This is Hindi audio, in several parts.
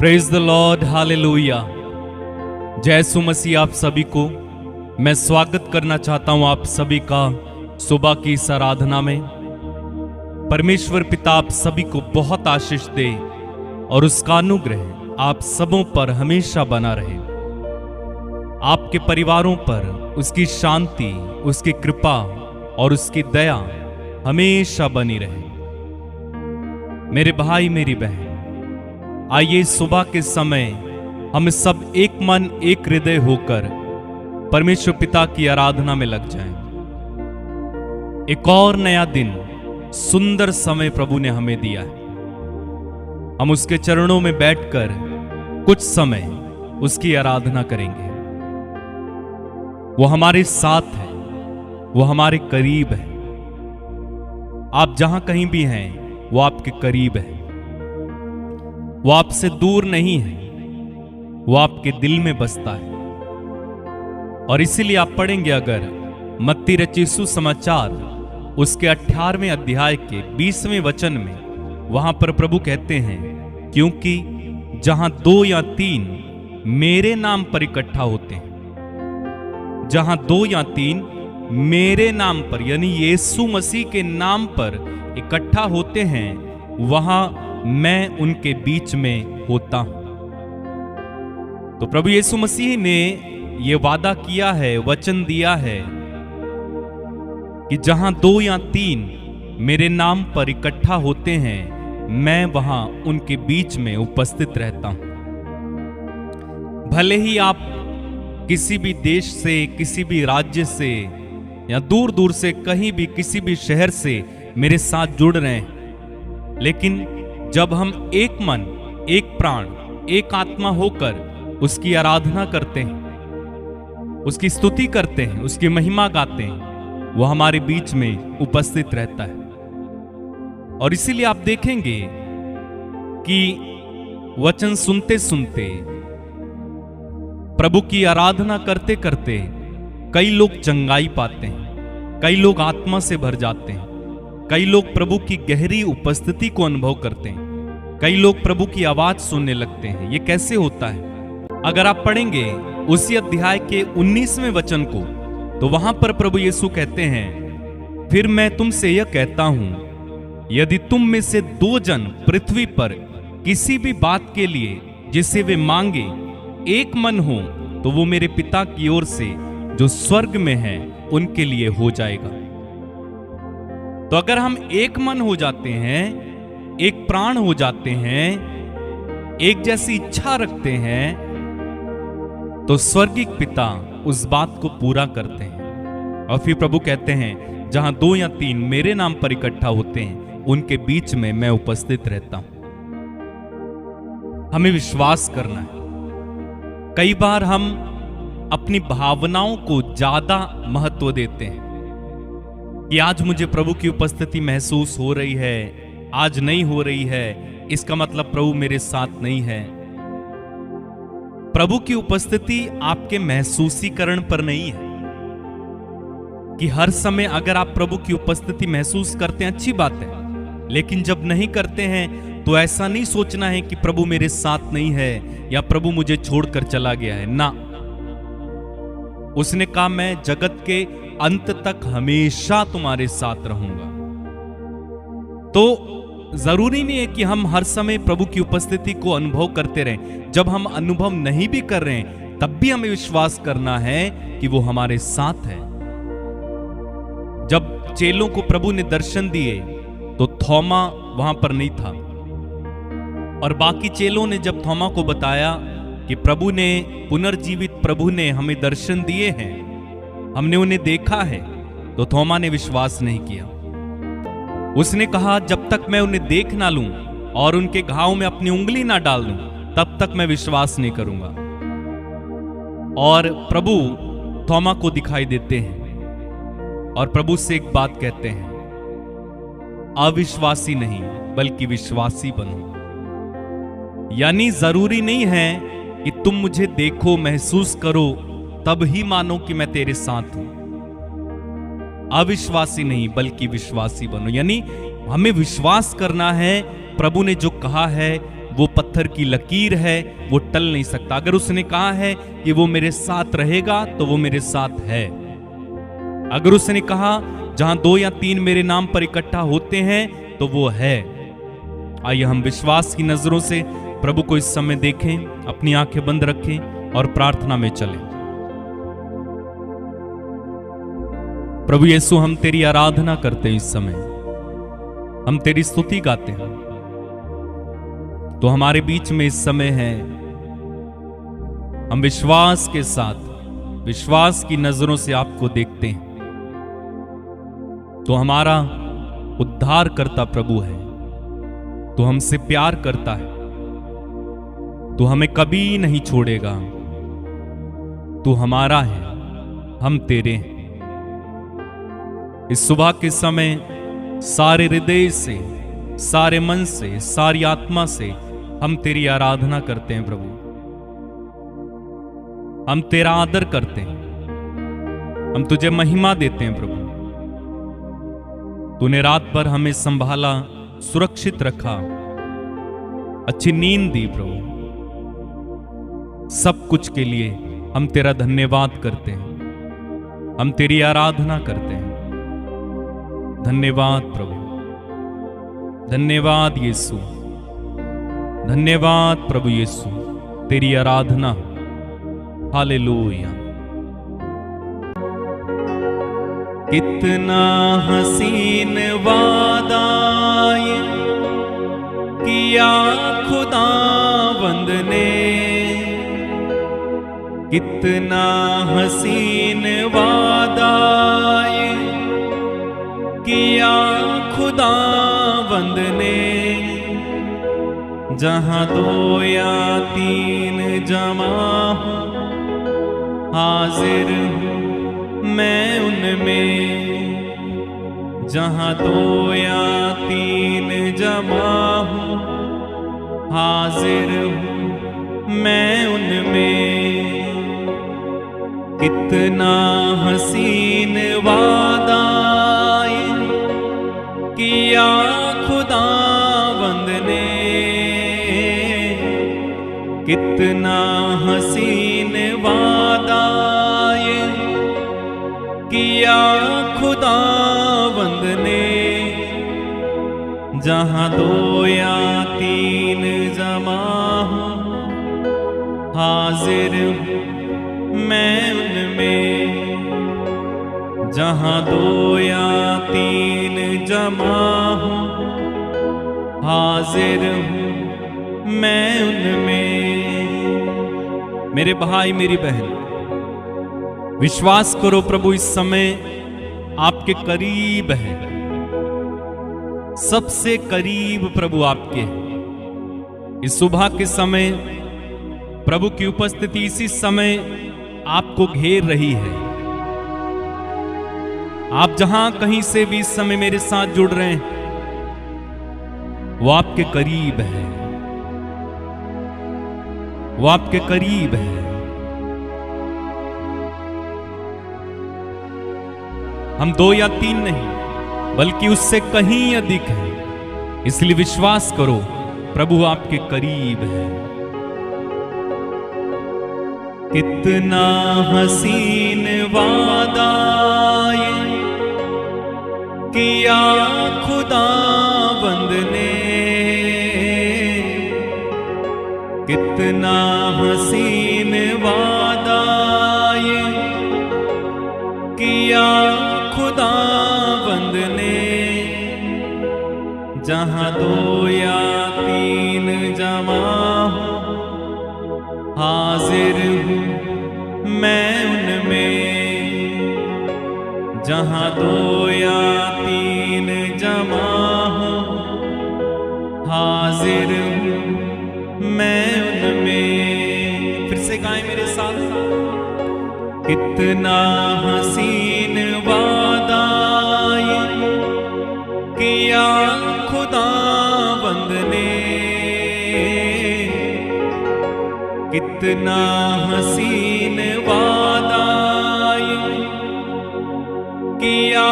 Praise the Lord, hallelujah. जय यीशु मसीह। आप सभी को मैं स्वागत करना चाहता हूं, आप सभी का सुबह की इस आराधना में। परमेश्वर पिता आप सभी को बहुत आशीष दे और उसका अनुग्रह आप सबों पर हमेशा बना रहे। आपके परिवारों पर उसकी शांति, उसकी कृपा और उसकी दया हमेशा बनी रहे। मेरे भाई, मेरी बहन, आइए सुबह के समय हम सब एक मन एक हृदय होकर परमेश्वर पिता की आराधना में लग जाएं। एक और नया दिन, सुंदर समय प्रभु ने हमें दिया है। हम उसके चरणों में बैठकर कुछ समय उसकी आराधना करेंगे। वो हमारे साथ है, वो हमारे करीब है। आप जहां कहीं भी हैं, वो आपके करीब है। वो आपसे दूर नहीं है, वो आपके दिल में बसता है। और इसीलिए आप पढ़ेंगे अगर मत्ती रचित सुसमाचार उसके 18वें अध्याय के 20वें वचन में, वहां पर प्रभु कहते हैं, क्योंकि जहां 2 या 3 मेरे नाम पर इकट्ठा होते हैं, जहां 2 या 3 मेरे नाम पर यानी यीशु मसीह के नाम पर इकट्ठा होते हैं, वहां मैं उनके बीच में होता हूं। तो प्रभु यीशु मसीह ने यह वादा किया है, वचन दिया है कि जहां 2 या 3 मेरे नाम पर इकट्ठा होते हैं, मैं वहां उनके बीच में उपस्थित रहता हूं। भले ही आप किसी भी देश से, किसी भी राज्य से या दूर दूर से, कहीं भी किसी भी शहर से मेरे साथ जुड़ रहे हैं, लेकिन जब हम एक मन, एक प्राण, एक आत्मा होकर उसकी आराधना करते हैं, उसकी स्तुति करते हैं, उसकी महिमा गाते हैं, वो हमारे बीच में उपस्थित रहता है। और इसीलिए आप देखेंगे कि वचन सुनते सुनते, प्रभु की आराधना करते करते कई लोग चंगाई पाते हैं, कई लोग आत्मा से भर जाते हैं, कई लोग प्रभु की गहरी उपस्थिति को अनुभव करते हैं, कई लोग प्रभु की आवाज सुनने लगते हैं। ये कैसे होता है? अगर आप पढ़ेंगे उसी अध्याय के 19वें वचन को, तो वहां पर प्रभु यीशु कहते हैं, फिर मैं तुमसे यह कहता हूं, यदि तुम में से 2 जन पृथ्वी पर किसी भी बात के लिए जिसे वे मांगे एक मन हो, तो वो मेरे पिता की ओर से जो स्वर्ग में है उनके लिए हो जाएगा। तो अगर हम एक मन हो जाते हैं, एक प्राण हो जाते हैं, एक जैसी इच्छा रखते हैं, तो स्वर्गीय पिता उस बात को पूरा करते हैं। और फिर प्रभु कहते हैं, जहां 2 या 3 मेरे नाम पर इकट्ठा होते हैं, उनके बीच में मैं उपस्थित रहता हूं। हमें विश्वास करना है। कई बार हम अपनी भावनाओं को ज्यादा महत्व देते हैं कि आज मुझे प्रभु की उपस्थिति महसूस हो रही है, आज नहीं हो रही है, इसका मतलब प्रभु मेरे साथ नहीं है। प्रभु की उपस्थिति आपके महसूसीकरण पर नहीं है कि हर समय अगर आप प्रभु की उपस्थिति महसूस करते हैं, अच्छी बात है, लेकिन जब नहीं करते हैं तो ऐसा नहीं सोचना है कि प्रभु मेरे साथ नहीं है या प्रभु मुझे छोड़कर चला गया है। ना, उसने कहा, मैं जगत के अंत तक हमेशा तुम्हारे साथ रहूंगा। तो जरूरी नहीं है कि हम हर समय प्रभु की उपस्थिति को अनुभव करते रहें। जब हम अनुभव नहीं भी कर रहे हैं, तब भी हमें विश्वास करना है कि वो हमारे साथ है। जब चेलों को प्रभु ने दर्शन दिए, तो थोमा वहां पर नहीं था, और बाकी चेलों ने जब थोमा को बताया कि प्रभु ने, पुनर्जीवित प्रभु ने हमें दर्शन दिए हैं, हमने उन्हें देखा है, तो थोमा ने विश्वास नहीं किया। उसने कहा, जब तक मैं उन्हें देख ना लूं और उनके घाव में अपनी उंगली ना डाल दूं, तब तक मैं विश्वास नहीं करूंगा। और प्रभु थोमा को दिखाई देते हैं और प्रभु से एक बात कहते हैं, अविश्वासी नहीं बल्कि विश्वासी बनो। यानी जरूरी नहीं है कि तुम मुझे देखो, महसूस करो, तब ही मानो कि मैं तेरे साथ हूं। अविश्वासी नहीं बल्कि विश्वासी बनो। यानी हमें विश्वास करना है, प्रभु ने जो कहा है वो पत्थर की लकीर है, वो टल नहीं सकता। अगर उसने कहा है कि वो मेरे साथ रहेगा तो वो मेरे साथ है। अगर उसने कहा जहां 2 या 3 मेरे नाम पर इकट्ठा होते हैं तो वो है। आइए हम विश्वास की नजरों से प्रभु को इस समय देखें, अपनी आंखें बंद रखें और प्रार्थना में चलें। प्रभु यीशु, हम तेरी आराधना करते हैं। इस समय हम तेरी स्तुति गाते हैं। तो हमारे बीच में इस समय है, हम विश्वास के साथ, विश्वास की नजरों से आपको देखते हैं। तो हमारा उद्धार करता प्रभु है, तो हमसे प्यार करता है, तो हमें कभी नहीं छोड़ेगा। तू हमारा है, हम तेरे हैं। इस सुबह के समय सारे हृदय से, सारे मन से, सारी आत्मा से हम तेरी आराधना करते हैं प्रभु। हम तेरा आदर करते हैं, हम तुझे महिमा देते हैं प्रभु। तूने रात भर हमें संभाला, सुरक्षित रखा, अच्छी नींद दी प्रभु। सब कुछ के लिए हम तेरा धन्यवाद करते हैं, हम तेरी आराधना करते हैं। धन्यवाद प्रभु, धन्यवाद यीशु, धन्यवाद प्रभु यीशु, तेरी आराधना। हालेलुया। कितना हसीन वादा ये किया खुदावंद ने, कितना हसीन वादा ये किया खुदावंद ने। जहां 2 या 3 जमा हूं, हाजिर हूं मैं उनमें। जहां 2 या 3 जमा हूं, हाजिर हूं मैं उनमें। कितना हसीन वादा किया खुदावंद ने, कितना हसीन वादा ये किया खुदावंद ने। जहां 2 या 3 जमा हूं, हाजिर हूं मैं उनमें। जहां 2 या 3 जमा हूं, हाजिर हूं मैं उनमें। मेरे भाई, मेरी बहन, विश्वास करो प्रभु इस समय आपके करीब है, सबसे करीब प्रभु आपके है। इस सुबह के समय प्रभु की उपस्थिति इसी समय आपको घेर रही है। आप जहां कहीं से भी इस समय मेरे साथ जुड़ रहे हैं, वो आपके करीब है, वो आपके करीब है। हम 2 या 3 नहीं, बल्कि उससे कहीं अधिक है। इसलिए विश्वास करो, प्रभु आपके करीब है। कितना हसीन वादा ये किया खुदावंद ने, कितना हसीन वादा ये किया खुदावंद ने। जहां 2 या 3 जमा हूं, हाजिर हूं मैं उनमें। जहां 2 या 3 जमा हूं, हाजिर हूं मैं उनमें। फिर से गाएं मेरे साथ। कितना हसीन वादा ये किया खुदावंद ने, कितना हसीन वादा ये किया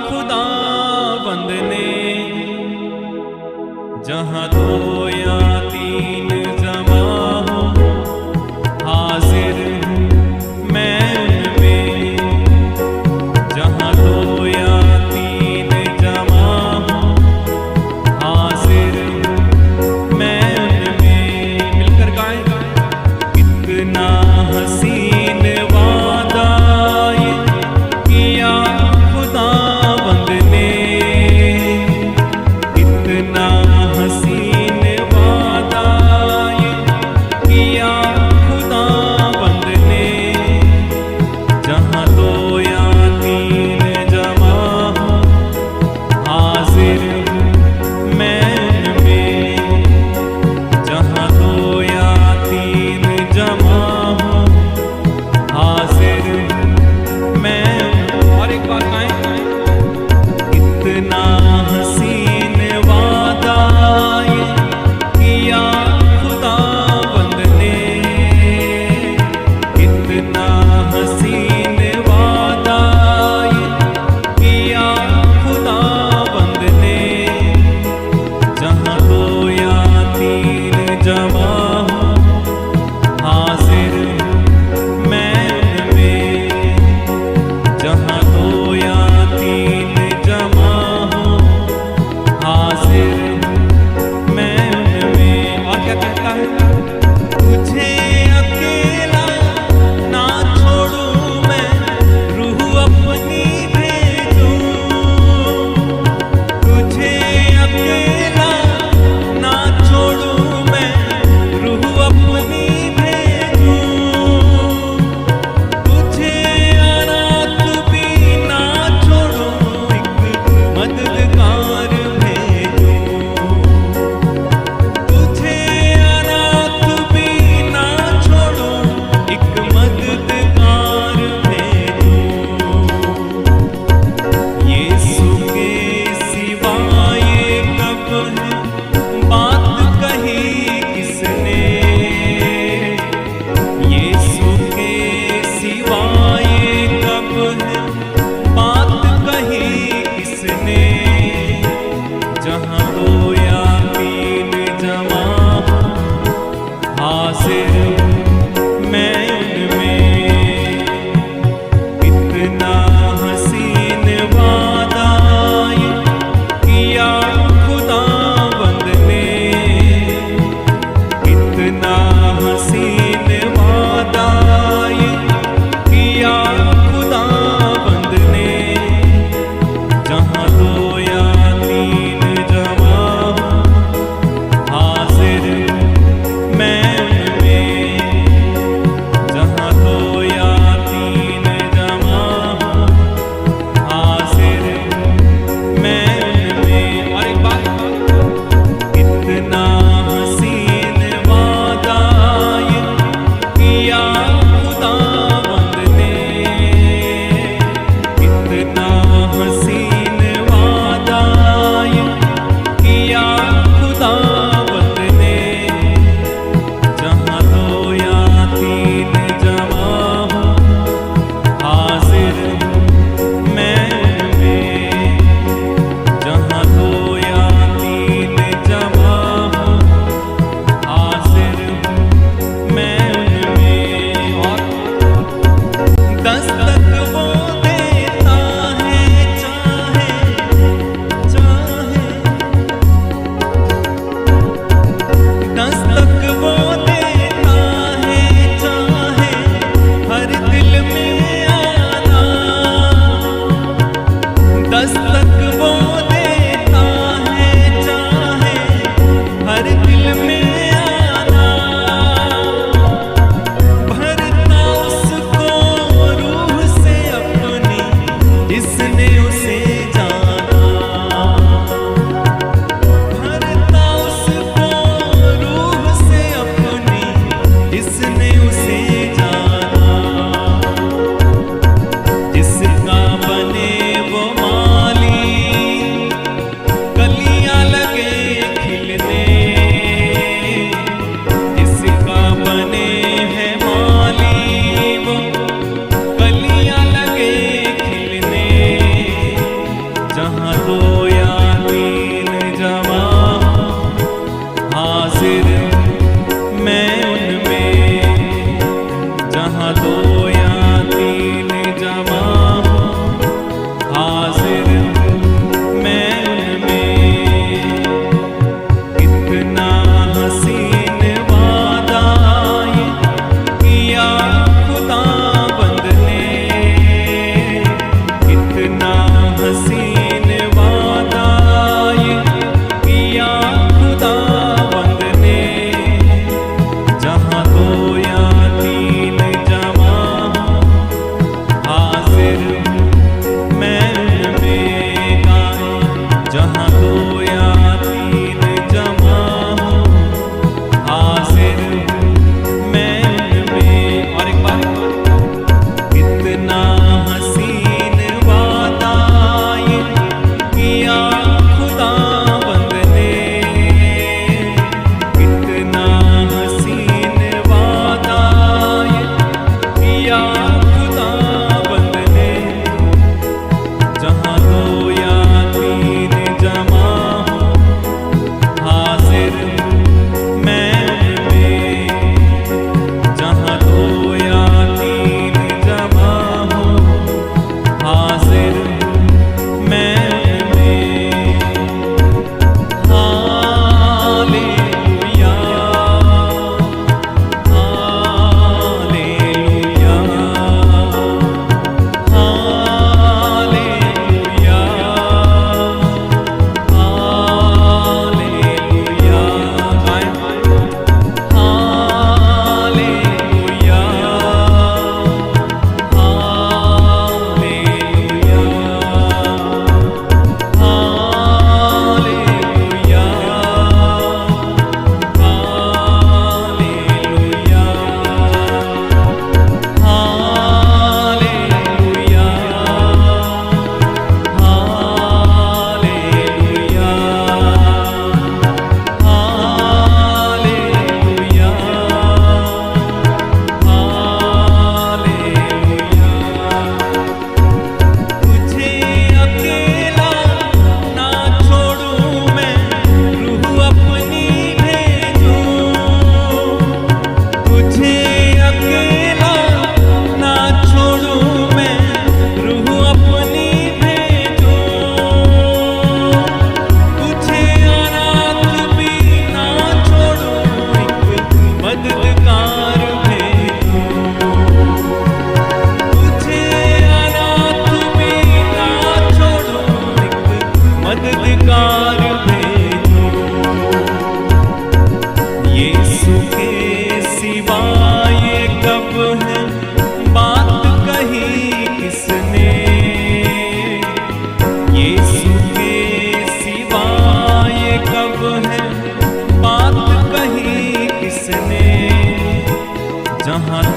खुदावंद ने। जहां 2 या 3 कहता है, तुझे अकेला ना छोड़ूं मैं, रूह अपनी भेजूं। तुझे अकेला ना छोड़ूं मैं, रूह अपनी भेजूं। तुझे अनाथ भी ना छोड़ूं, एक मददगार भेजूं। तुझे अनाथ भी ना छोड़ूं, एक मददगार भेजूं। यीशु के सिवा ये कब है बात कही किसने? यीशु के सिवा ये कब है बात कही किसने? जहाँ दो या तीन जमा हो, हाजिर मैं उनमें। कितना हसीन वादा ये किया खुदावंद ने, कितना हसीन वादा ये किया खुदावंद ने। जहाँ दो या तीन जमा हो, हाजिर मैं उनमें। जहाँ दो या तीन जमा हो, हाजिर मैं उनमें। और एक बात, कितना हसीन वादा ये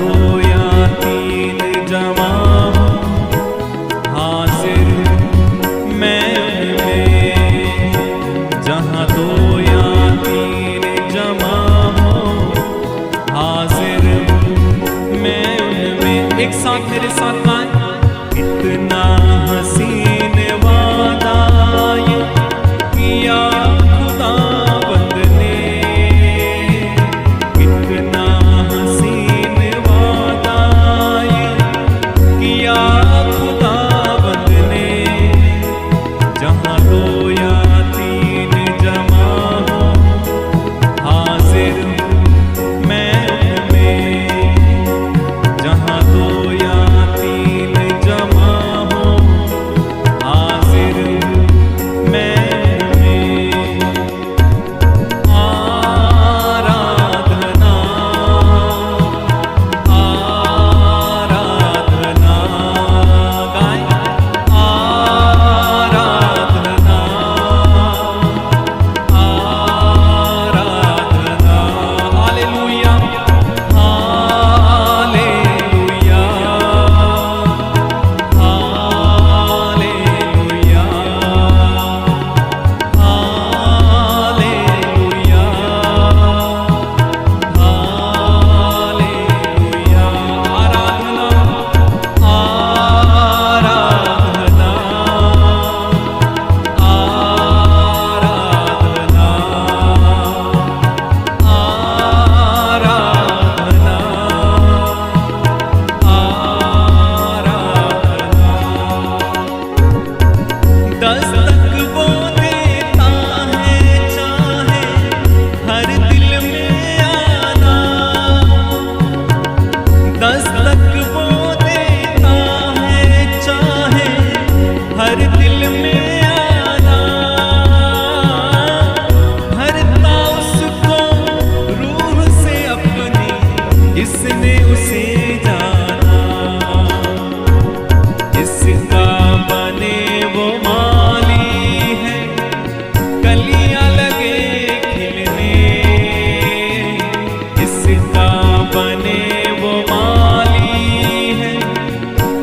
दो या तीन जमा हो हाजिर मैं उनमें, जहाँ दो या तीन जमा हो हाजिर मैं उनमें। एक साथ मेरे साथ गाएं। इतना हसीन वादा ये किया खुदा बंद ने, कितना हसीन वादा ये किया खुदा बंद ने, जहाँ दो या तीन जमा हो हाजिर मैं उनमें, जहाँ दो या तीन जमा हो हाजिर मैं उनमें। आराधना आराधना गाएं। आराधना आराधना hallelujah hallelujah hallelujah hallelujah hallelujah. आराधना आराधना आराधना आराधना आराधना। दस्तक वो देता है चाहे हर दिल में आना, दस्तक वो देता है चाहे हर दिल में आना, भरता उसको रूह से अपनी जिसने उसे जाना, जिसका बने वो माली है कलियां लगे खिलने, जिसका बने वो माली है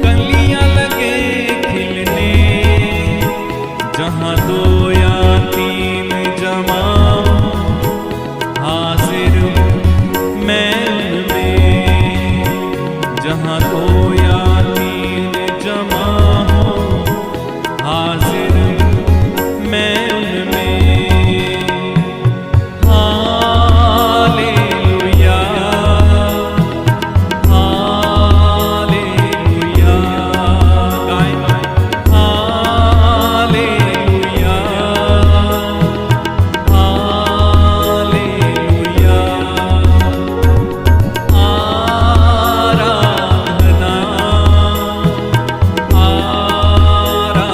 कलियां लगे खिलने, जहाँ दो या तीन जमा हो हाजिर मैं उनमें, जहाँ दो या तीन जमा हो हाजिर मैं उनमें। हालेलुया हालेलुया गाएं। हालेलुया हालेलुया आराधना आराधना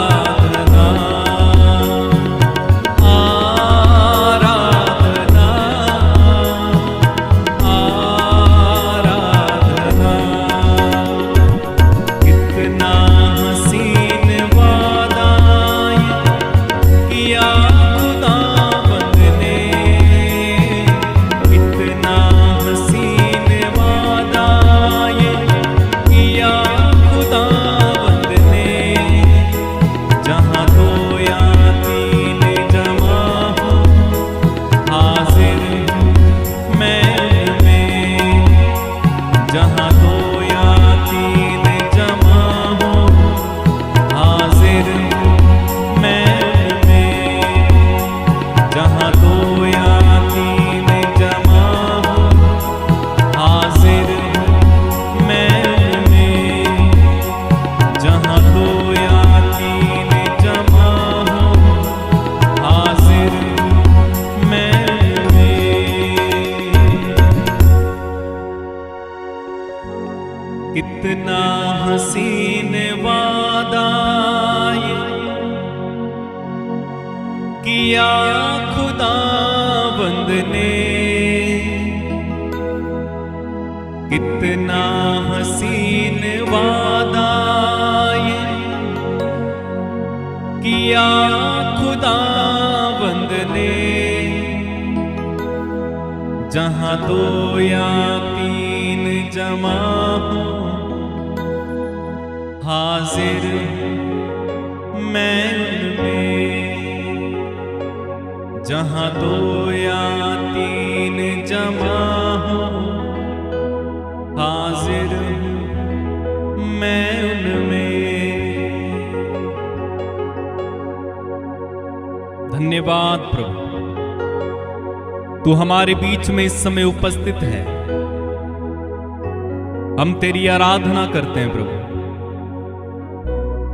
आराधना आराधना। कितना हसीन वादा ये किया खुदा बंद ने, कितना हसीन वादा ये किया खुदा बंद ने, जहाँ दो या तीन जमा हो हाजिर मैं उनमें, जहाँ दो या तीन जमा हो हाजिर मैं उनमें, जहाँ दो या तीन जमा हो हाजिर मैं उनमें, जहाँ दो या तीन जमा हो हाजिर मैं उनमें। कितना हसीन वादा ये किया खुदा बंद ने, कितना हसीन वादा ये किया खुदा बंद ने, जहाँ दो या तीन जमा हूँ, हाजिर मैं उनमें। जहाँ 2 या 3 जमा हूँ, हाजिर मैं उनमें। धन्यवाद प्रभु, तू हमारे बीच में इस समय उपस्थित है। हम तेरी आराधना करते हैं प्रभु।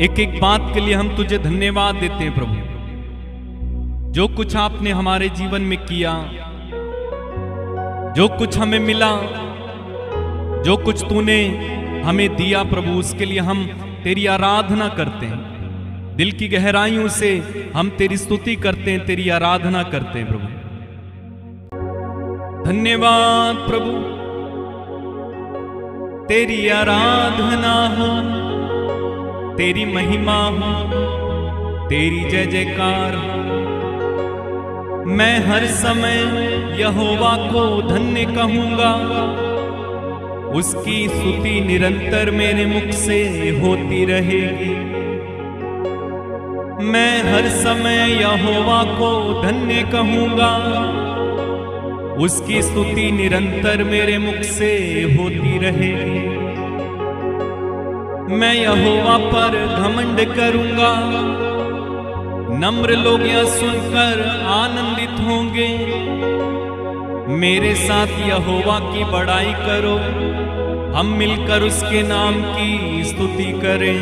एक एक बात के लिए हम तुझे धन्यवाद देते हैं प्रभु। जो कुछ आपने हमारे जीवन में किया, जो कुछ हमें मिला, जो कुछ तूने हमें दिया प्रभु, उसके लिए हम तेरी आराधना करते हैं। दिल की गहराइयों से हम तेरी स्तुति करते हैं, तेरी आराधना करते हैं प्रभु। धन्यवाद प्रभु, तेरी आराधना हो, तेरी महिमा हो, तेरी जय जयकार हो। मैं हर समय यहोवा को धन्य कहूंगा, उसकी स्तुति निरंतर मेरे मुख से होती रहेगी। मैं हर समय यहोवा को धन्य कहूंगा, उसकी स्तुति निरंतर मेरे मुख से होती रहेगी। मैं यहोवा पर घमंड करूंगा, नम्र लोग यह सुनकर आनंदित होंगे। मेरे साथ यहोवा की बड़ाई करो, हम मिलकर उसके नाम की स्तुति करें।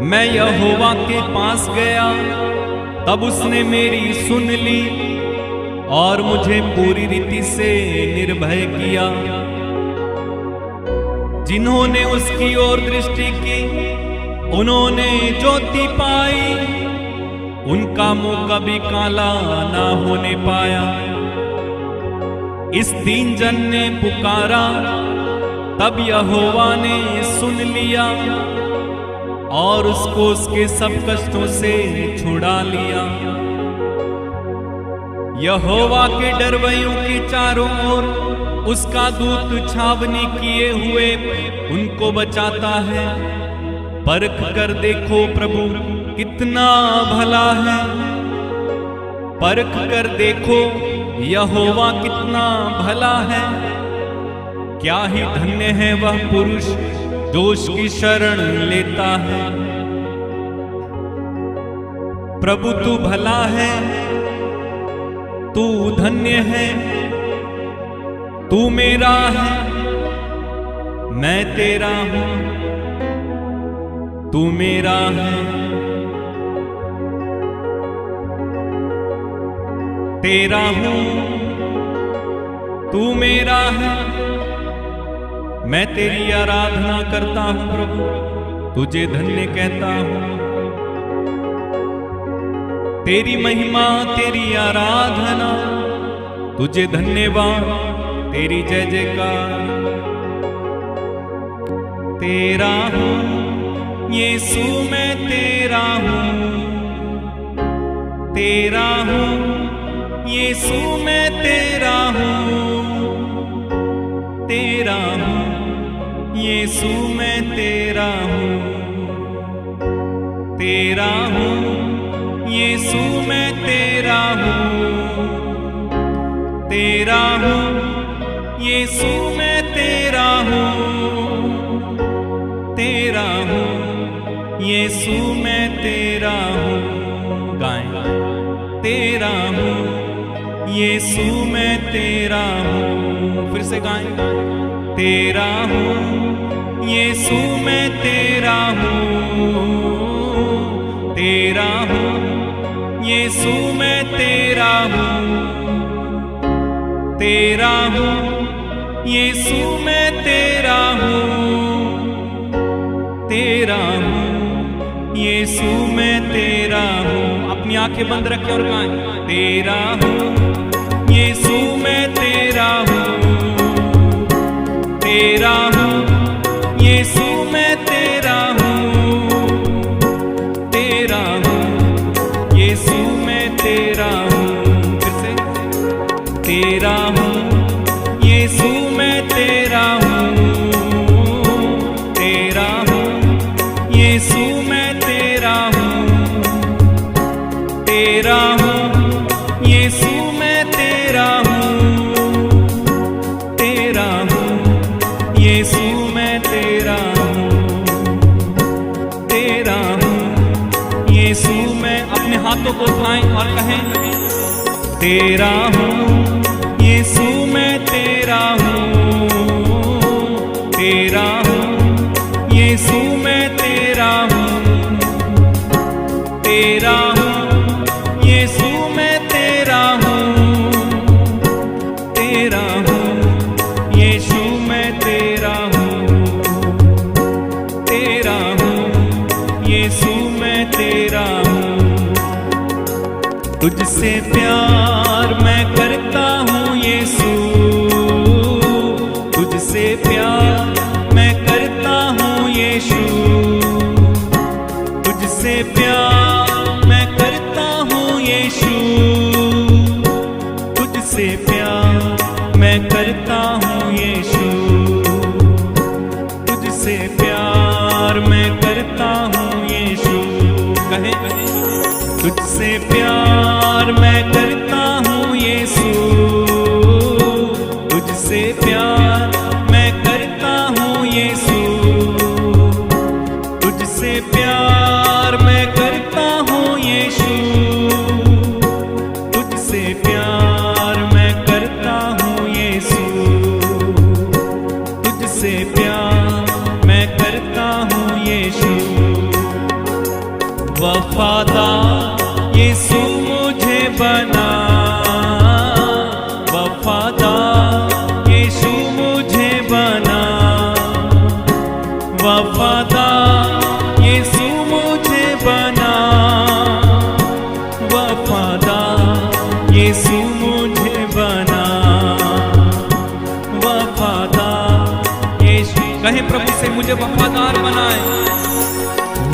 मैं यहोवा के पास गया, तब उसने मेरी सुन ली और मुझे पूरी रीति से निर्भय किया। जिन्होंने उसकी ओर दृष्टि की, उन्होंने ज्योति पाई, उनका मुंह कभी काला ना होने पाया। इस दीन जन ने पुकारा, तब यहोवा ने सुन लिया और उसको उसके सब कष्टों से छुड़ा लिया। यहोवा के डरवैयों के चारों ओर उसका दूत छावनी किए हुए उनको बचाता है। परख कर देखो प्रभु कितना भला है, परख कर देखो यहोवा कितना भला है। क्या ही धन्य है वह पुरुष जो उसकी शरण लेता है। प्रभु तू भला है, तू धन्य है, तू मेरा है, मैं तेरा हूं, तू मेरा है। तेरा हूं, तू मेरा है, मैं तेरी आराधना करता हूं प्रभु, तुझे धन्य कहता हूं। तेरी महिमा, तेरी आराधना, तुझे धन्यवाद, तेरी जय जयकार। तेरा हूं यीशु, मैं तेरा हूं, तेरा हूं यीशु, मैं तेरा हूं, तेरा हूं यीशु, मैं तेरा हूं, तेरा हूं यीशु, मैं तेरा हूं, तेरा हूं यीशु, मैं तेरा हूं, तेरा हूं यीशु, मैं तेरा हूं। गाएं, तेरा हूं यीशु, मैं तेरा हूं। फिर से गाएं, तेरा हूं यीशु, मैं तेरा हूं, तेरा हूं यीशु, मैं तेरा हूं, तेरा हूं यीशु, मैं तेरा हूं, तेरा हूं यीशु, मैं तेरा हूं। अपनी आंखें बंद रखें और गाएं, तेरा हूं यीशु, मैं तेरा हूं, तेरा हूं यीशु, मैं तेरा हूं, तेरा हूं यीशु, मैं तेरा हूं। फिर से, तेरा हूं यीशु, मैं तेरा हूँ यीशु मैं तेरा हूँ, तेरा हूँ यीशु मैं तेरा हूँ, तेरा हूँ यीशु मैं तेरा हूँ, तेरा हूँ यीशु मैं तेरा हूँ, तेरा हूँ यीशु मैं तेरा हूँ। तुझसे प्यार मैं करता हूँ यीशु, तुझसे प्यार मैं करता हूँ यीशु, तुझसे प्यार मैं करता हूँ यीशु, तुझसे प्यार मैं करता हूँ यीशु, तुझसे प्यार मैं करता हूँ यीशु। कहे तुझसे प्यार मैं करता हूँ यीशु, तुझसे प्यार मैं करता हूँ यीशु, तुझसे प्यार मैं करता हूँ यीशु, तुझसे प्यार मैं करता हूँ यीशु, तुझसे प्यार मैं करता हूँ यीशु। वफादार यीशु मुझे बना, वफादार यीशु मुझे बना, वफादार यीशु मुझे बना, वफादार यीशु मुझे बना, वफादार यीशु। कहे प्रभु से मुझे वफादार बनाए,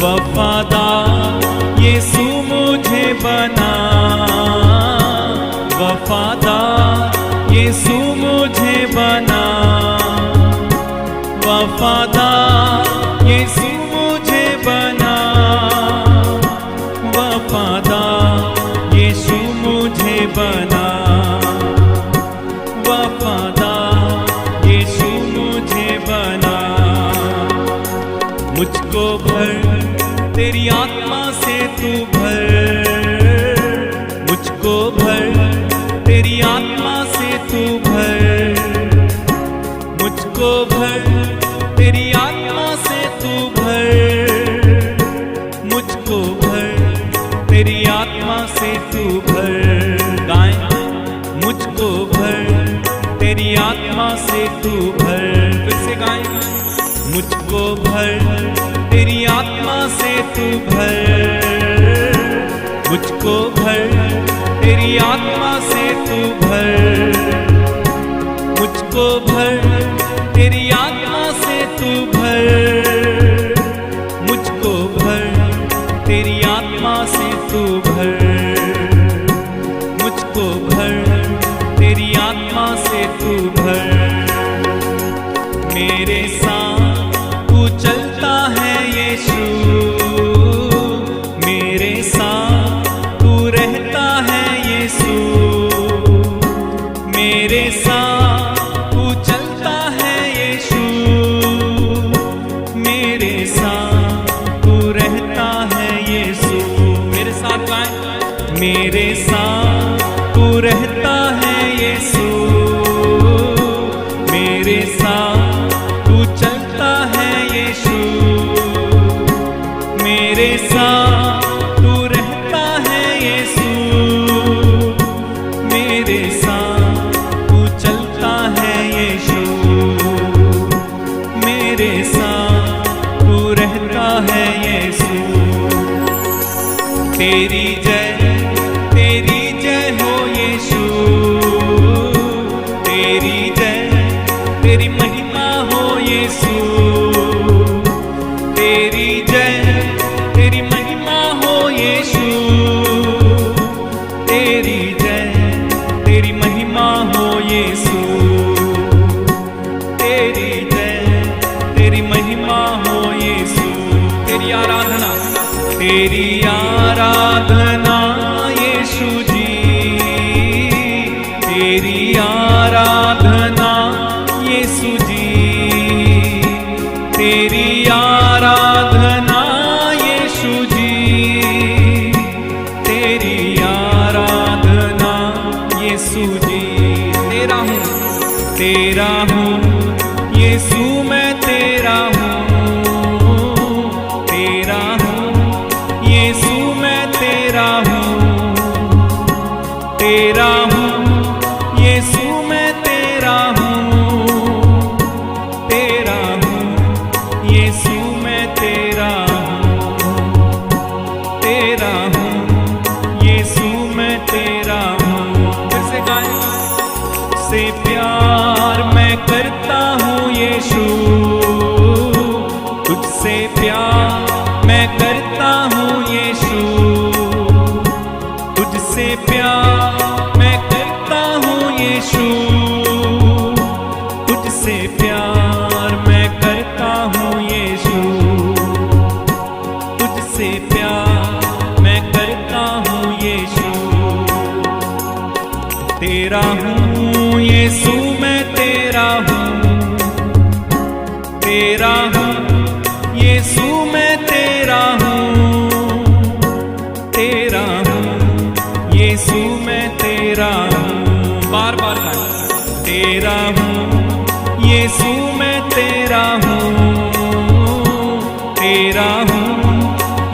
वफादार यीशु मुझे बना, वफादार यीशु मुझे बना, वफादार यीशु मुझे बना, वफादार यीशु मुझे बना, वफादार यीशु मुझे बना। मुझको भर तेरी आत्मा से तू भर, मुझको भर तेरी आत्मा से तू भर, मुझको भर तेरी आत्मा से तू भर, मुझको भर तेरी आत्मा से तू भर। गाएं मुझको भर तेरी आत्मा से तू भर, फिर से गाएं मुझको भर तेरी आत्मा से तू भर, मुझको भर तेरी आत्मा से तू भर, मुझको भर तेरी आत्मा से तू भर, मुझको भर तेरी आत्मा से तू भर, मुझको भर तेरी आत्मा से तू भर। मेरे साथ तू चलता है यीशु, मेरे साथ तू रहता है यीशु, मेरे साथ तू चलता है यीशु, मेरे साथ तू रहता है यीशु। मेरे साथ गाएं, मेरे साथ तू रहता है यीशु, मेरे साथ तू चलता है यीशु, मेरे साथ तू रहता है यीशु, मेरे साथ तू चलता है यीशु, मेरे साथ तू रहता है यीशु। तेरी जय हो यीशु, तेरी जय तेरी महिमा हो यीशु, तेरी जय तेरी महिमा हो यीशु, तेरी जय तेरी महिमा हो यीशु, तेरी जय तेरी महिमा हो यीशु। तेरी आराधना, तेरी आराधना यीशु जी, तेरी आराधना यीशु जी, तेरी आराधना यीशु जी, तेरी आराधना तेरा हूँ यीशु मैं तेरा हूँ, तेरा हूँ यीशु मैं तेरा हूँ, तेरा हूँ यीशु मैं तेरा हूँ, तेरा हूँ यीशु मैं तेरा हूँ, तेरा हूँ यीशु मैं तेरा हूँ। कैसे गाएं? से प्यार मैं करता हूँ यीशु, तुझसे प्यार मैं करता हूँ यीशु, तुझसे प्यार मैं करता हूँ यीशु, तुझसे प्यार मैं करता हूँ यीशु, तुझसे प्यार मैं करता हूँ यीशु, तेरा हूँ यीशु मैं तेरा हूँ, तेरा हूँ यीशु मैं तेरा हूँ, तेरा हूँ यीशु मैं तेरा हूँ। बार बार गाएं। तेरा हूँ यीशु मैं तेरा हूँ, तेरा हूँ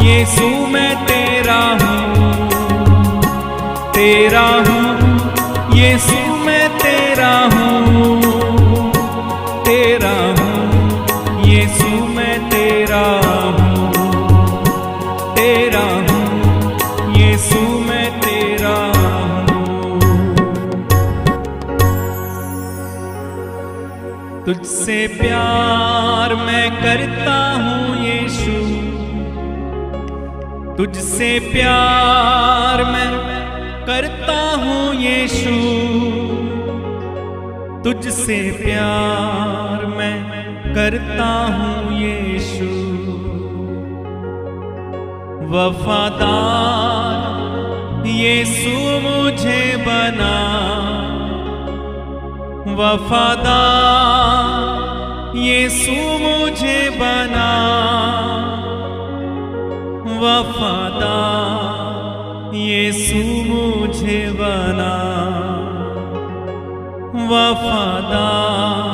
यीशु मैं तेरा हूँ, तेरा हूँ यीशु मैं तेरा हूँ, तेरा हूँ यीशु मैं तेरा हूँ, तेरा हूँ यीशु मैं तेरा हूँ। तुझसे प्यार मैं करता हूँ यीशु, तुझसे प्यार मैं करता हूँ यीशु, तुझसे प्यार मैं करता हूँ यीशु। वफादार यीशु मुझे बना, वफादार यीशु मुझे बना, वफादार यीशु मुझे बना, वफादार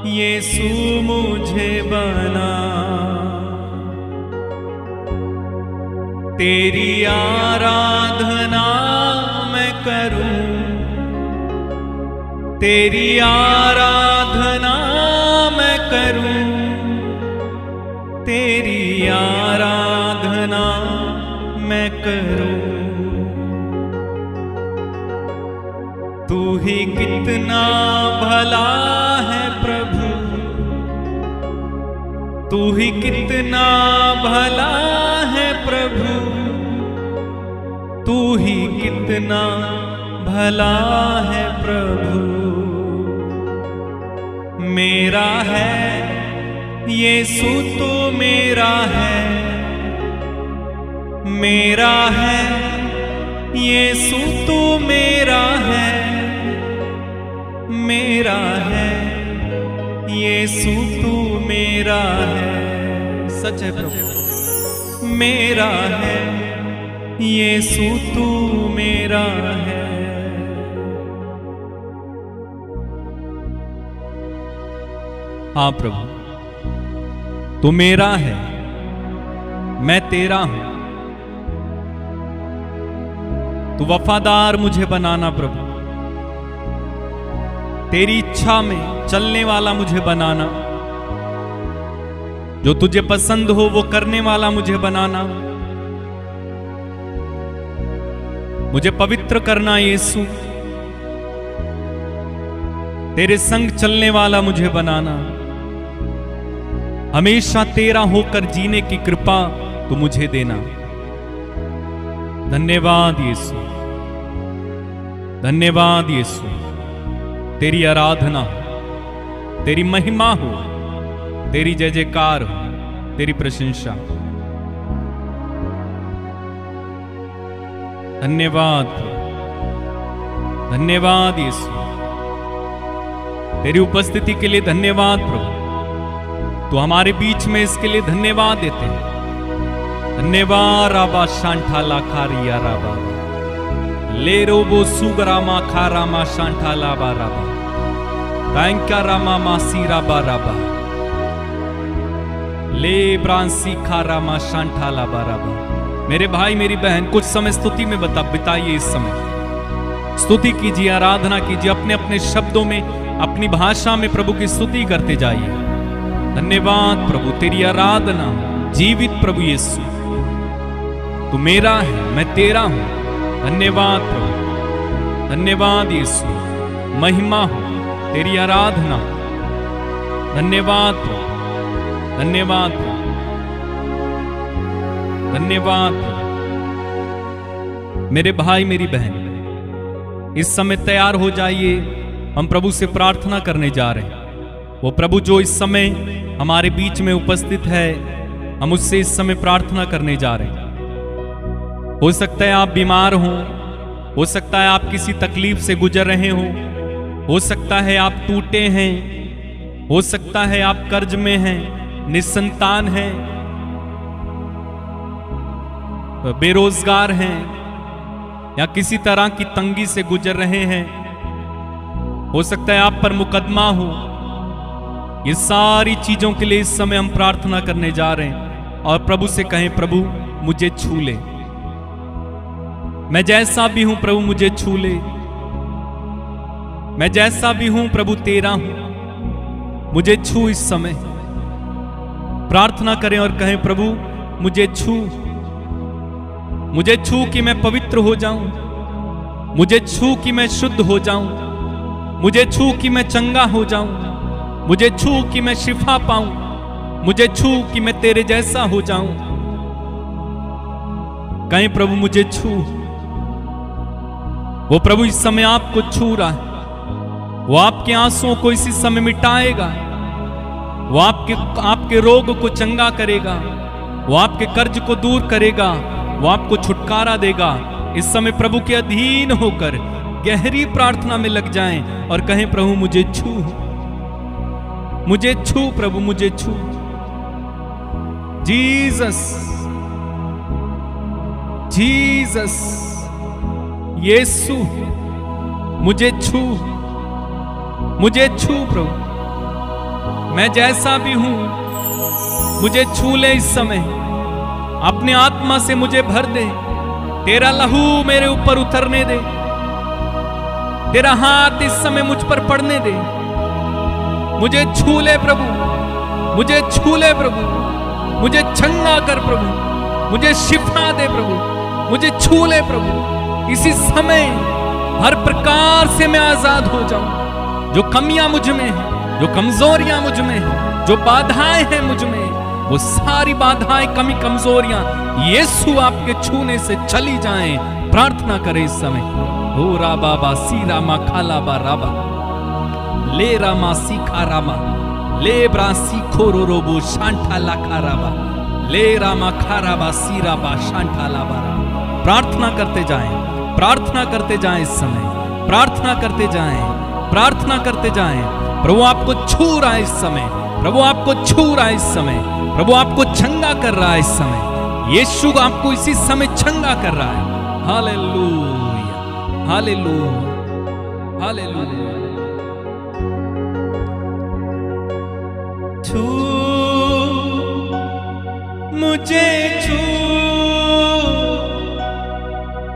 यीशु मुझे बना। तेरी आराधना मैं करूं, तेरी आराधना मैं करूं, तेरी आराधना मैं करूं। तू ही कितना भला है प्रभु, तू ही कितना भला है प्रभु, तू ही कितना भला है प्रभु। मेरा है यीशु तो मेरा है, मेरा है यीशु तो मेरा है, मेरा है यीशु तू मेरा है। सच है प्रभु, मेरा है यीशु तू मेरा है। हाँ प्रभु, तू मेरा है, मैं तेरा हूं। तू वफादार मुझे बनाना प्रभु, तेरी इच्छा में चलने वाला मुझे बनाना, जो तुझे पसंद हो वो करने वाला मुझे बनाना। मुझे पवित्र करना यीशु, तेरे संग चलने वाला मुझे बनाना। हमेशा तेरा होकर जीने की कृपा तू मुझे देना। धन्यवाद यीशु, धन्यवाद यीशु। तेरी आराधना हो, तेरी महिमा हो, तेरी जय जयकार हो, तेरी प्रशंसा। धन्यवाद, धन्यवाद यीशु। तेरी उपस्थिति के लिए धन्यवाद प्रभु, तो हमारे बीच में इसके लिए धन्यवाद देते हैं। धन्यवाद राबा शांठाला खारिया राबा ले रोबो सुगरामा खारामा शांठाला बाराबा। थैंक यू रामा मासी राबा राबा ले ब्रांसी खा रामा शांठा लाबा राबा। मेरे भाई मेरी बहन कुछ समय स्तुति में बिताइए। इस समय स्तुति कीजिए, आराधना कीजिए, अपने अपने शब्दों में अपनी भाषा में प्रभु की स्तुति करते जाइए। धन्यवाद प्रभु, तेरी आराधना। जीवित प्रभु यीशु, तू मेरा है, मैं तेरा हूं। धन्यवाद प्रभु, धन्यवाद यीशु, महिमा हो, तेरी आराधना। धन्यवाद प्रभु, धन्यवाद प्रभु, धन्यवाद प्रभु। मेरे भाई मेरी बहन इस समय तैयार हो जाइए, हम प्रभु से प्रार्थना करने जा रहे हैं। वो प्रभु जो इस समय हमारे बीच में उपस्थित है, हम उससे इस समय प्रार्थना करने जा रहे हैं। हो सकता है आप बीमार हो सकता है आप किसी तकलीफ से गुजर रहे हो सकता है आप टूटे हैं, हो सकता है आप कर्ज में हैं, निसंतान हैं, बेरोजगार हैं, या किसी तरह की तंगी से गुजर रहे हैं। हो सकता है आप पर मुकदमा हो। ये सारी चीजों के लिए इस समय हम प्रार्थना करने जा रहे हैं और प्रभु से कहें, प्रभु मुझे छू ले, मैं जैसा भी हूं प्रभु मुझे छू ले, मैं जैसा भी हूं प्रभु तेरा हूं, मुझे छू। इस समय प्रार्थना करें और कहें, प्रभु मुझे छू, मुझे छू कि मैं पवित्र हो जाऊं, मुझे छू कि मैं शुद्ध हो जाऊं, मुझे छू कि मैं चंगा हो जाऊं, मुझे छू कि मैं शिफा पाऊं, मुझे छू कि मैं तेरे जैसा हो जाऊं। कहीं प्रभु मुझे छू। वो प्रभु इस समय आपको छू रहा है, वो आपके आंसुओं को इसी समय मिटाएगा, वो आपके रोग को चंगा करेगा, वो आपके कर्ज को दूर करेगा, वो आपको छुटकारा देगा। इस समय प्रभु के अधीन होकर गहरी प्रार्थना में लग जाएं और कहें, प्रभु मुझे छू, मुझे छू, प्रभु मुझे छू। जीसस, जीसस, यीशु मुझे छू, मुझे छू प्रभु, मैं जैसा भी हूं मुझे छू ले। इस समय अपने आत्मा से मुझे भर दे, तेरा लहू मेरे ऊपर उतरने दे, तेरा हाथ इस समय मुझ पर पड़ने दे। मुझे छू ले प्रभु, मुझे छू ले प्रभु, मुझे चंगा कर प्रभु, मुझे शिफा दे प्रभु, मुझे छू ले प्रभु। इसी समय हर प्रकार से मैं आजाद हो जाऊं। जो कमियां मुझ में हैं, जो कमजोरियां मुझ में हैं, जो बाधाएं हैं मुझ में, वो सारी बाधाएं, कमी, कमजोरियां यीशु आपके छूने से चली जाएं। प्रार्थना करें इस समय। हो राबा बा सी रामा खाला बा राबा ले रामा सी खा रामा ले ब्रासी खोरो रोबो शांठा ला खा राबा ले रामा खा राबा सी राबा शांठा ला बा। प्रार्थना करते जाएं, प्रार्थना करते जाएं। इस समय प्रार्थना करते जाएं, प्रार्थना करते जाएं। प्रभु आपको छू रहा है इस समय, प्रभु आपको छू रहा है इस समय, प्रभु आपको चंगा कर रहा है इस समय। यीशु आपको इसी समय चंगा कर रहा है। Hallelujah, hallelujah, hallelujah. छू मुझे छू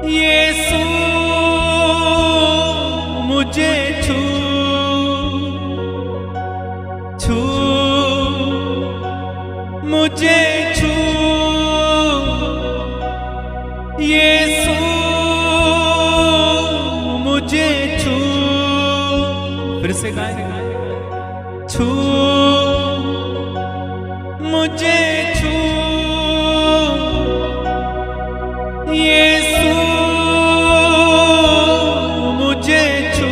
यीशु, मुझे छू, छू मुझे छू यीशु, मुझे छू। फिर से गाएं, छू मुझे छू यीशु, मुझे छू।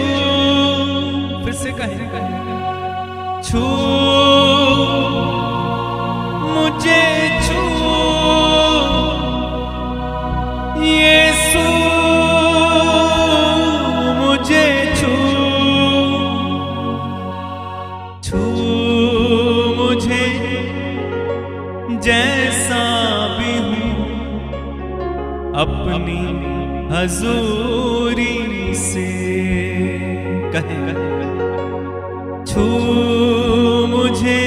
फिर से कहें, छू मुझे छू यीशु, मुझे छू, छू मुझे जैसा भी हूँ अपनी हजूरी से। कहे छू मुझे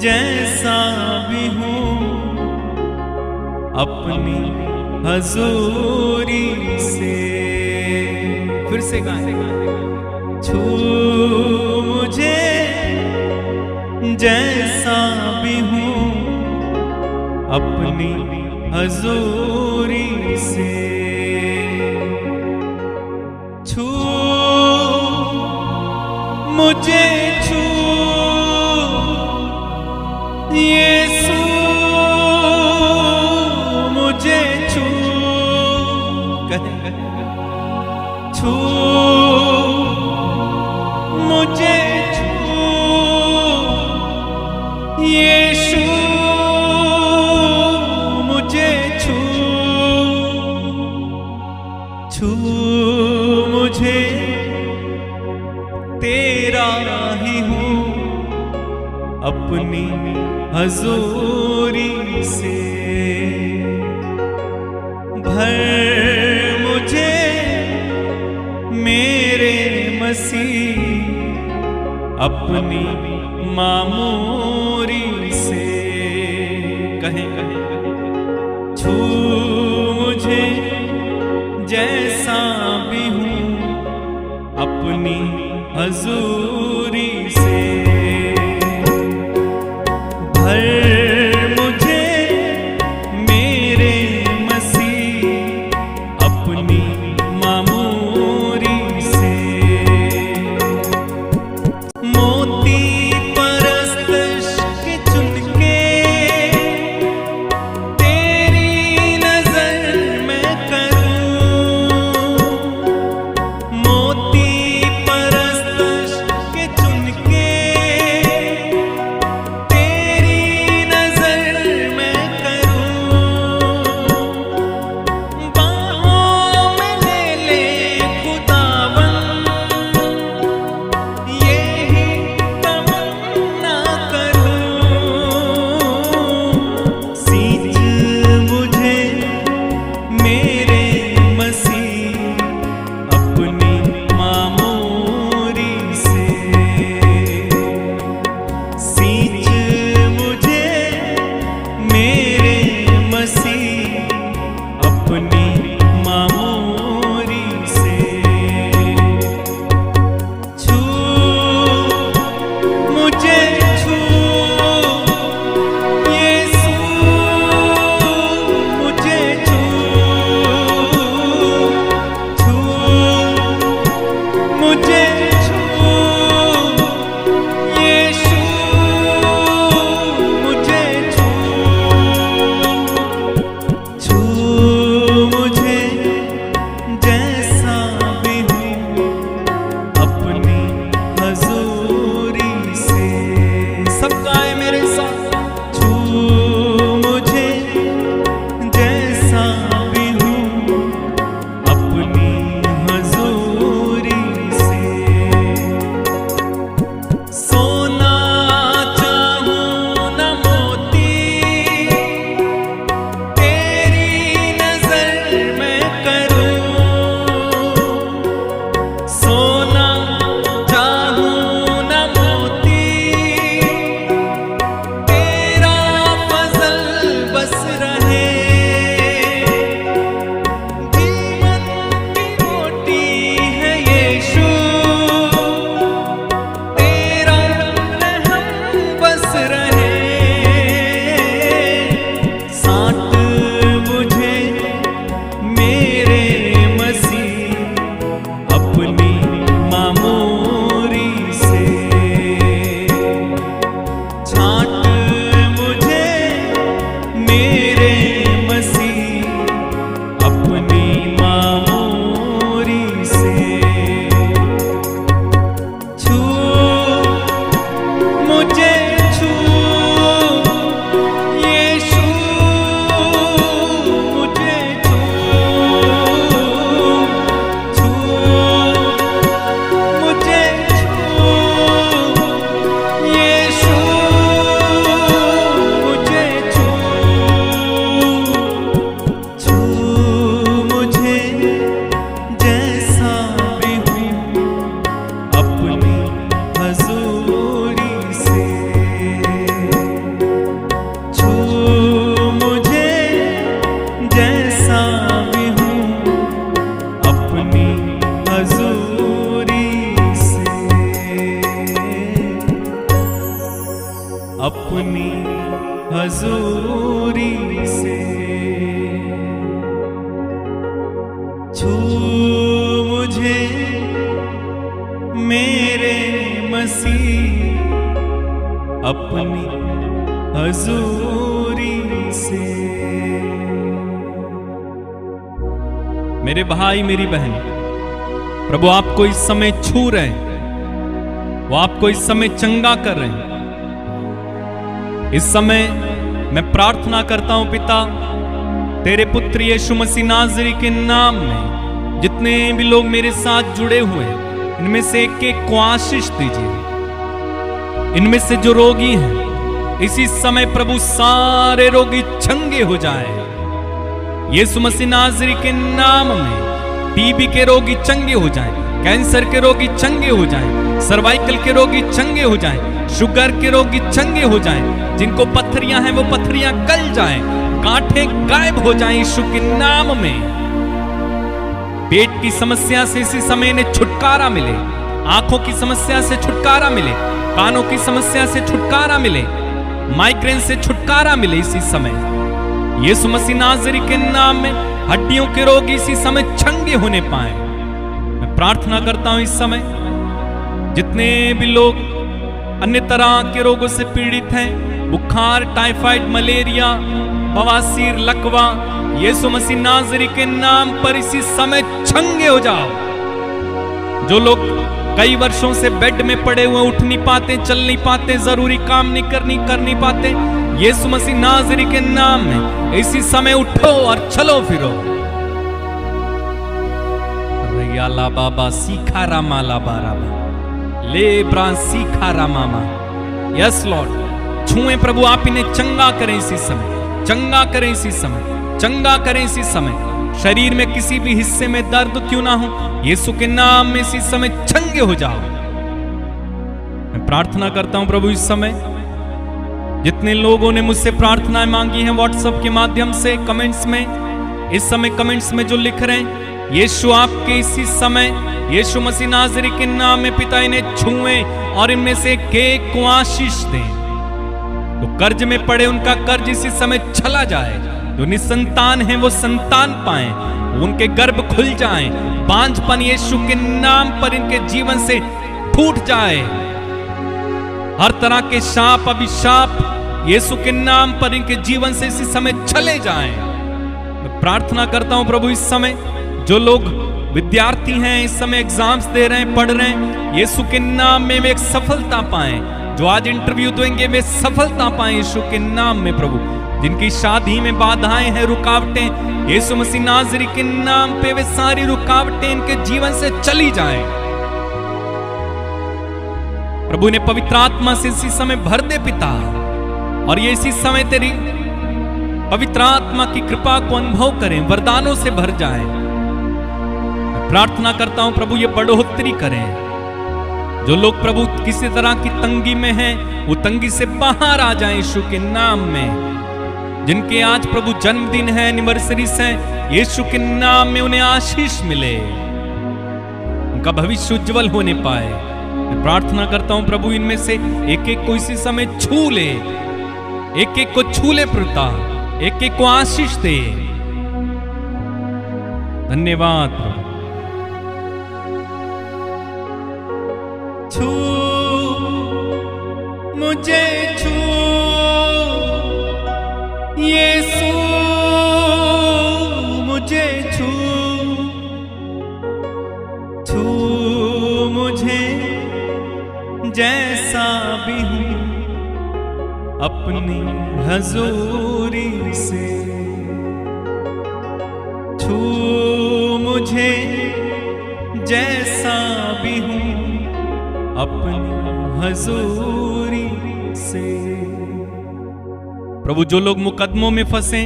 जैसा भी हूँ अपनी हजूरी से। फिर से गाएं, छू मुझे जैसा भी हूँ अपनी हजूरी से। छू मुझे छू यीशु मुझे छू, छू मुझे छू यीशु मुझे छू, छू मुझे तेरा ही हूँ अपनी हजूरी से। भर मुझे मेरे मसीह अपनी मामूरी से। कहें छू मुझे जैसा भी हूँ अपनी हजूरी से। भर मुझे मेरे मसीह अपनी मामूरी से। मोती परस्तश के चुनके तेरी नजर मैं करूं। मोती परस्तश के चुनके अपनी हजूरी से। छू मुझे मेरे मसीह अपनी हजूरी से। मेरे भाई मेरी बहन, प्रभु आपको इस समय छू रहे हैं, वो आपको इस समय चंगा कर रहे हैं। इस समय मैं प्रार्थना करता हूं पिता, तेरे पुत्र यीशु मसीह नाज़री के नाम में जितने भी लोग मेरे साथ जुड़े हुए हैं, इनमें से एक एक को आशीष दीजिए। इनमें से जो रोगी हैं, इसी समय प्रभु सारे रोगी चंगे हो जाएं। यीशु मसीह नाज़री के नाम में टीबी के रोगी चंगे हो जाएं, कैंसर के रोगी चंगे हो जाएं, सर्वाइकल के रोगी चंगे हो जाएं, शुगर के रोगी चंगे हो जाएं, जिनको पत्थरियां हैं वो पत्थरियां गल जाएं, गांठें गायब हो जाएं यीशु के नाम में। पेट की समस्या से इसी समय इन्हें छुटकारा मिले, आंखों की समस्या से छुटकारा मिले, कानों की समस्या से छुटकारा मिले, माइग्रेन से छुटकारा मिले इसी समय। यीशु मसीह नाज़री के नाम में हड्डियों के रोग इसी समय चंगे होने पाए। मैं प्रार्थना करता हूं इस समय जितने भी लोग अन्य तरह के रोगों से पीड़ित हैं, बुखार, टाइफाइड, मलेरिया, बवासीर, लकवा, यीशु मसीह नाज़री के नाम पर इसी समय चंगे हो जाओ। जो लोग कई वर्षों से बेड में पड़े हुए, उठ नहीं पाते, चल नहीं पाते, जरूरी काम नहीं कर नहीं पाते, यीशु मसीह नाज़री के नाम में इसी समय उठो और चलो फिरो। ला बाबा सीखा रामा ला बाराबा ले ब्रा सीखा रामा। यस लॉर्ड, छुए प्रभु, आप इन्हें चंगा करें इसी समय, चंगा करें इसी समय, चंगा करें इसी समय। शरीर में किसी भी हिस्से में दर्द क्यों ना हो, यीशु के नाम में इसी समय चंगे हो जाओ। मैं प्रार्थना करता हूं प्रभु इस समय जितने लोगों ने मुझसे प्रार्थनाएं मांगी हैं व्हाट्सएप के माध्यम से, कमेंट्स में, इस समय कमेंट्स में जो लिख रहे हैं, यीशु आपके इसी समय यीशु मसीह नाज़री के नाम में पिता इन्हें छुएं और इनमें से एक को आशीष दें। तो कर्ज में पड़े उनका कर्ज इसी समय चला जाए, जो निसंतान हैं वो संतान पाएं, उनके गर्भ खुल जाएं, बांझपन यीशु के नाम पर इनके जीवन से टूट जाए। हर तरह के शाप, अभिशाप यीशु के नाम पर इनके जीवन से इसी समय चले जाएं। मैं प्रार्थना करता हूं प्रभु इस समय जो लोग विद्यार्थी हैं, इस समय एग्जाम्स दे रहे हैं, पढ़ रहे हैं, यीशु के नाम में वे एक सफलता पाएं। जो आज इंटरव्यू देंगे वे सफलता पाएं यीशु के नाम में प्रभु। जिनकी शादी में बाधाएं हैं, रुकावटें, यीशु मसीह नाज़री के नाम पे वे सारी रुकावटें इनके जीवन से चली जाएं। प्रभु ने पवित्र आत्मा से इसी समय भर दे पिता, और ये इसी समय तेरी पवित्र आत्मा की कृपा को अनुभव करें, वरदानों से भर जाएं। मैं प्रार्थना करता हूं प्रभु ये बढ़ोतरी करें। जो लोग प्रभु किसी तरह की तंगी में हैं, वो तंगी से बाहर आ जाएं यीशु के नाम में। जिनके आज प्रभु जन्मदिन है, एनिवर्सरीज हैं, यीशु के नाम में उन्हें आशीष मिले, उनका भविष्य उज्जवल होने पाए। मैं प्रार्थना करता हूं प्रभु इनमें से एक एक को इसी समय छू ले, एक एक को छू ले पिता, एक एक को आशीष दे। धन्यवाद प्रभु। छू मुझे, छू यीशु मुझे, छू छू मुझे जैसा भी हूं अपनी हजूरी से। छू मुझे जैसा भी हूं अपनी हजूरी से। प्रभु जो लोग मुकदमों में फंसे,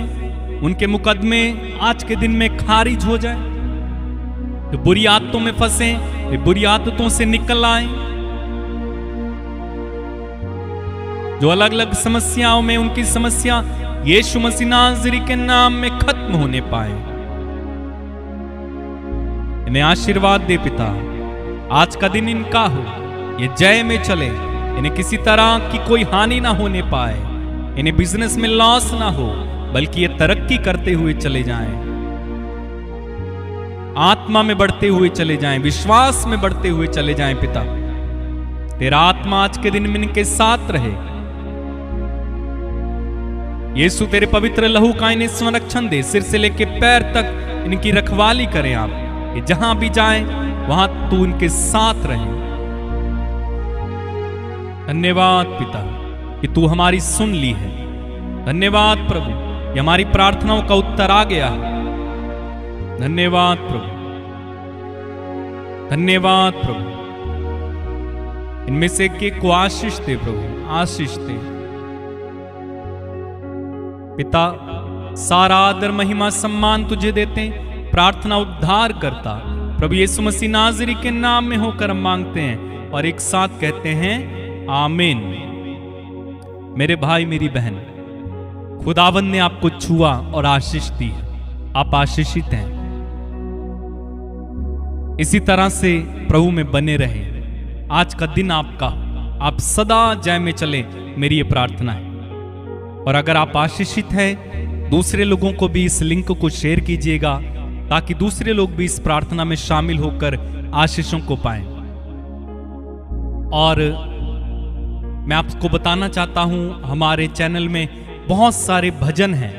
उनके मुकदमे आज के दिन में खारिज हो जाए। जो बुरी आदतों में फंसे, वे बुरी आदतों से निकल आए। जो अलग अलग समस्याओं में, उनकी समस्या यीशु मसीह नाज़री के नाम में खत्म होने पाए। इन्हें आशीर्वाद दे पिता, आज का दिन इनका हो, ये जय में चले, इन्हें किसी तरह की कोई हानि ना होने पाए, इन्हें बिजनेस में लॉस ना हो, बल्कि ये तरक्की करते हुए चले जाएं, आत्मा में बढ़ते हुए चले जाएं, विश्वास में बढ़ते हुए चले जाएं। पिता, तेरा आत्मा आज के दिन में इनके साथ रहे। यीशु तेरे पवित्र लहू का इन्हें संरक्षण दे, सिर से लेके पैर तक इनकी रखवाली करें आप, कि जहां भी जाएं वहां तू इनके साथ रहे। धन्यवाद पिता कि तू हमारी सुन ली है। धन्यवाद प्रभु, ये हमारी प्रार्थनाओं का उत्तर आ गया है। धन्यवाद प्रभु, धन्यवाद प्रभु। इनमें से एक को आशीष दे प्रभु, आशीष दे। पिता, सारा आदर महिमा सम्मान तुझे देते हैं। प्रार्थना उद्धार करता प्रभु यीशु मसीह नाज़री के नाम में होकर हम मांगते हैं और एक साथ कहते हैं आमीन। मेरे भाई मेरी बहन, खुदावंद ने आपको छुआ और आशीष दी, आप आशीषित हैं। इसी तरह से प्रभु में बने रहे। आज का दिन आपका, आप सदा जय में चले, मेरी ये प्रार्थना है। और अगर आप आशीषित हैं, दूसरे लोगों को भी इस लिंक को शेयर कीजिएगा, ताकि दूसरे लोग भी इस प्रार्थना में शामिल होकर आशीषों को पाएं। और मैं आपको बताना चाहता हूं, हमारे चैनल में बहुत सारे भजन हैं,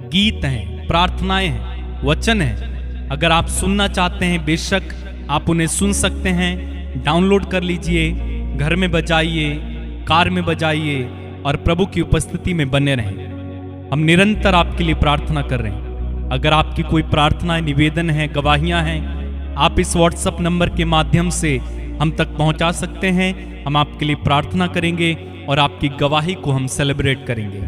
गीत हैं, प्रार्थनाएं हैं, वचन हैं। अगर आप सुनना चाहते हैं, बेशक आप उन्हें सुन सकते हैं। डाउनलोड कर लीजिए, घर में बजाइए, कार में बजाइए और प्रभु की उपस्थिति में बने रहें। हम निरंतर आपके लिए प्रार्थना कर रहे हैं। अगर आपकी कोई प्रार्थना, निवेदन है, गवाहियां हैं, आप इस व्हाट्सएप नंबर के माध्यम से हम तक पहुंचा सकते हैं। हम आपके लिए प्रार्थना करेंगे और आपकी गवाही को हम सेलिब्रेट करेंगे।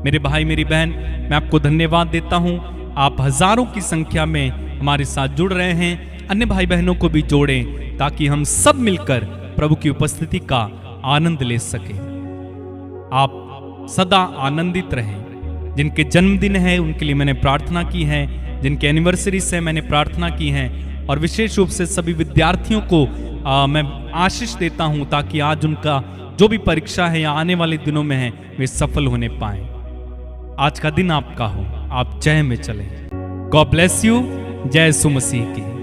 मेरे भाई मेरी बहन, मैं आपको धन्यवाद देता हूं। आप हजारों की संख्या में हमारे साथ जुड़ रहे हैं। अन्य भाई बहनों को भी जोड़ें, ताकि हम सब मिलकर प्रभु की उपस्थिति का आनंद ले सकें। आप सदा आनंदित रहें। जिनके जन्मदिन है उनके लिए मैंने प्रार्थना की है, जिनके एनिवर्सरी से मैंने प्रार्थना की है, और विशेष रूप से सभी विद्यार्थियों को मैं आशीष देता हूं, ताकि आज उनका जो भी परीक्षा है या आने वाले दिनों में है, वे सफल होने पाए। आज का दिन आपका हो, आप जय में चलें। God bless you. जय यीशु मसीह की।